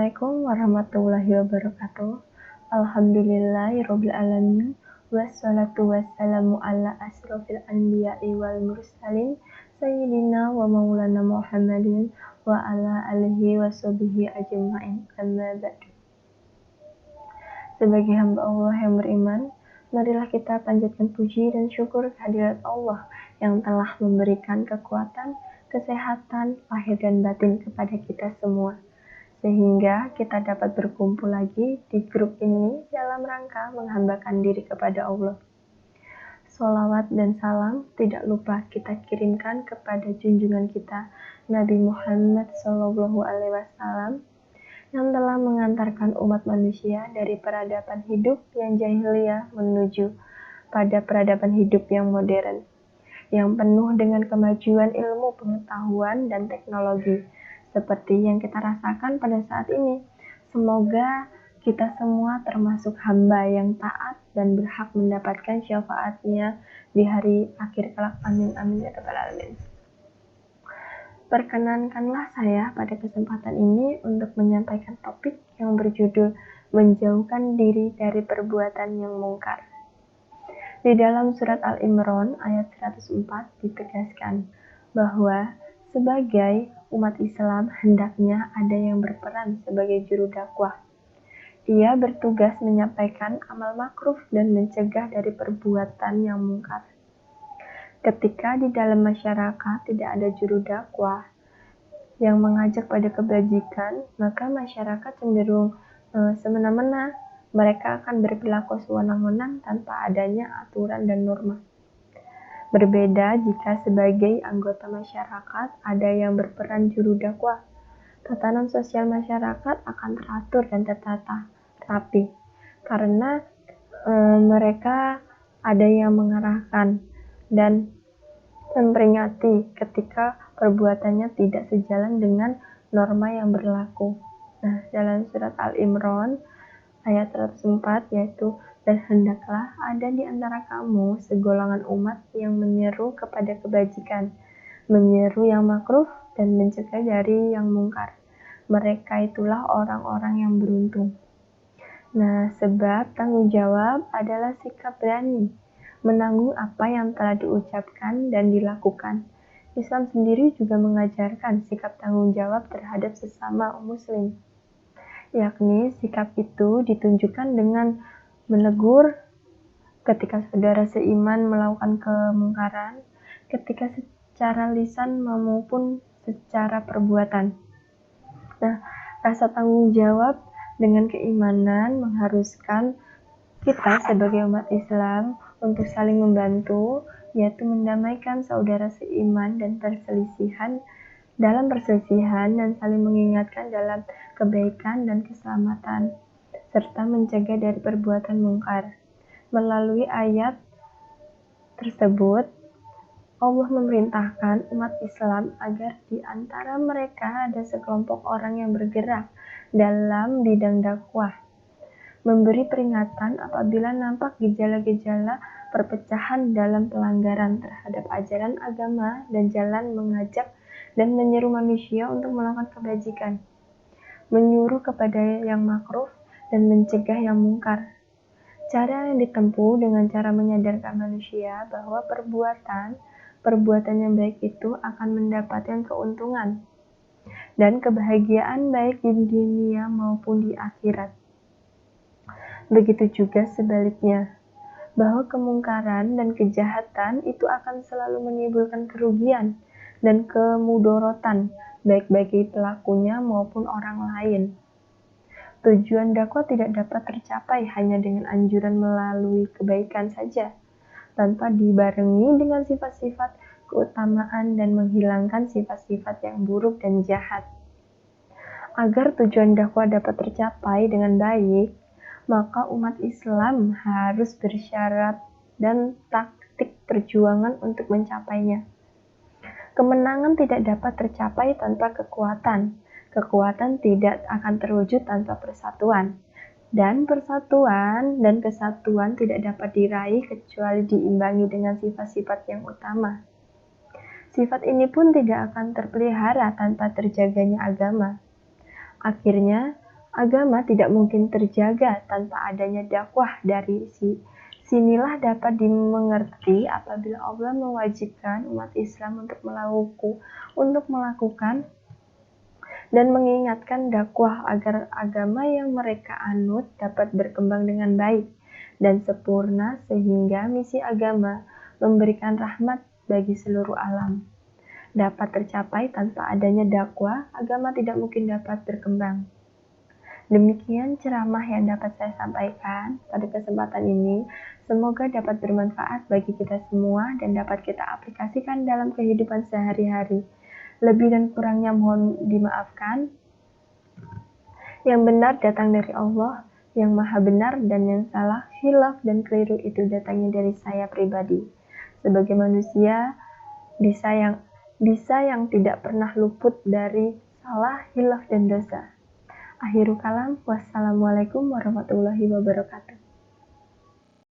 Assalamualaikum warahmatullahi wabarakatuh. Alhamdulillahirabbil alamin. Wassalatu wassalamu ala asrofil anbiya'i wal mursalin sayyidina wa maulana Muhammadin wa ala alihi wa sahbihi ajma'in. Amma ba'du. Sebagai hamba Allah yang beriman, marilah kita panjatkan puji dan syukur kehadirat Allah yang telah memberikan kekuatan, kesehatan, lahir dan batin kepada kita semua, sehingga kita dapat berkumpul lagi di grup ini dalam rangka menghambakan diri kepada Allah. Sholawat dan salam tidak lupa kita kirimkan kepada junjungan kita Nabi Muhammad SAW yang telah mengantarkan umat manusia dari peradaban hidup yang jahiliyah menuju pada peradaban hidup yang modern, yang penuh dengan kemajuan ilmu pengetahuan dan teknologi, seperti yang kita rasakan pada saat ini. Semoga kita semua termasuk hamba yang taat dan berhak mendapatkan syafaatnya di hari akhir kelak. Amin amin ya rabbal alamin. Perkenankanlah saya pada kesempatan ini untuk menyampaikan topik yang berjudul menjauhkan diri dari perbuatan yang mungkar. Di dalam surat Al-Imran ayat 104 ditegaskan bahwa sebagai umat Islam hendaknya ada yang berperan sebagai juru dakwah. Ia bertugas menyampaikan amal makruf dan mencegah dari perbuatan yang mungkar. Ketika di dalam masyarakat tidak ada juru dakwah yang mengajak pada kebajikan, maka masyarakat cenderung semena-mena. Mereka akan berperilaku sewenang-wenang tanpa adanya aturan dan norma. Berbeda jika sebagai anggota masyarakat ada yang berperan juru dakwah. Tatanan sosial masyarakat akan teratur dan tertata rapi, karena mereka ada yang mengarahkan dan memperingati ketika perbuatannya tidak sejalan dengan norma yang berlaku. Nah, dalam surat Al-Imran ayat 104 yaitu, dan hendaklah ada di antara kamu segolongan umat yang menyeru kepada kebajikan, menyeru yang makruf dan mencegah dari yang mungkar. Mereka itulah orang-orang yang beruntung. Nah, sebab tanggung jawab adalah sikap berani menanggung apa yang telah diucapkan dan dilakukan. Islam sendiri juga mengajarkan sikap tanggung jawab terhadap sesama muslim, yakni sikap itu ditunjukkan dengan menegur ketika saudara seiman melakukan kemungkaran, ketika secara lisan maupun secara perbuatan. Nah, rasa tanggung jawab dengan keimanan mengharuskan kita sebagai umat Islam untuk saling membantu, yaitu mendamaikan saudara seiman dan dalam perselisihan dan saling mengingatkan dalam kebaikan dan keselamatan, serta mencegah dari perbuatan mungkar. Melalui ayat tersebut, Allah memerintahkan umat Islam agar di antara mereka ada sekelompok orang yang bergerak dalam bidang dakwah, memberi peringatan apabila nampak gejala-gejala perpecahan dalam pelanggaran terhadap ajaran agama dan jalan mengajak dan menyeru manusia untuk melakukan kebajikan, menyuruh kepada yang makruf dan mencegah yang mungkar. Cara yang ditempuh dengan cara menyadarkan manusia bahwa perbuatan yang baik itu akan mendapatkan keuntungan dan kebahagiaan baik di dunia maupun di akhirat. Begitu juga sebaliknya, bahwa kemungkaran dan kejahatan itu akan selalu menimbulkan kerugian dan kemudorotan baik bagi pelakunya maupun orang lain. Tujuan dakwah tidak dapat tercapai hanya dengan anjuran melalui kebaikan saja, tanpa dibarengi dengan sifat-sifat keutamaan dan menghilangkan sifat-sifat yang buruk dan jahat. Agar tujuan dakwah dapat tercapai dengan baik, maka umat Islam harus bersyarat dan taktik perjuangan untuk mencapainya. Kemenangan tidak dapat tercapai tanpa kekuatan. Kekuatan tidak akan terwujud tanpa persatuan. Dan persatuan dan kesatuan tidak dapat diraih kecuali diimbangi dengan sifat-sifat yang utama. Sifat ini pun tidak akan terpelihara tanpa terjaganya agama. Akhirnya, Agama tidak mungkin terjaga tanpa adanya dakwah dari sinilah dapat dimengerti apabila Allah mewajibkan umat Islam untuk melakukan dan mengingatkan dakwah agar agama yang mereka anut dapat berkembang dengan baik dan sempurna sehingga misi agama memberikan rahmat bagi seluruh alam dapat tercapai. Tanpa adanya dakwah, agama tidak mungkin dapat berkembang. Demikian ceramah yang dapat saya sampaikan pada kesempatan ini. Semoga dapat bermanfaat bagi kita semua dan dapat kita aplikasikan dalam kehidupan sehari-hari. Lebih dan kurangnya mohon dimaafkan. Yang benar datang dari Allah, yang maha benar, dan yang salah, khilaf dan keliru itu datangnya dari saya pribadi. Sebagai manusia, bisa yang tidak pernah luput dari salah, khilaf, dan dosa. Akhirul kalam, wassalamualaikum warahmatullahi wabarakatuh.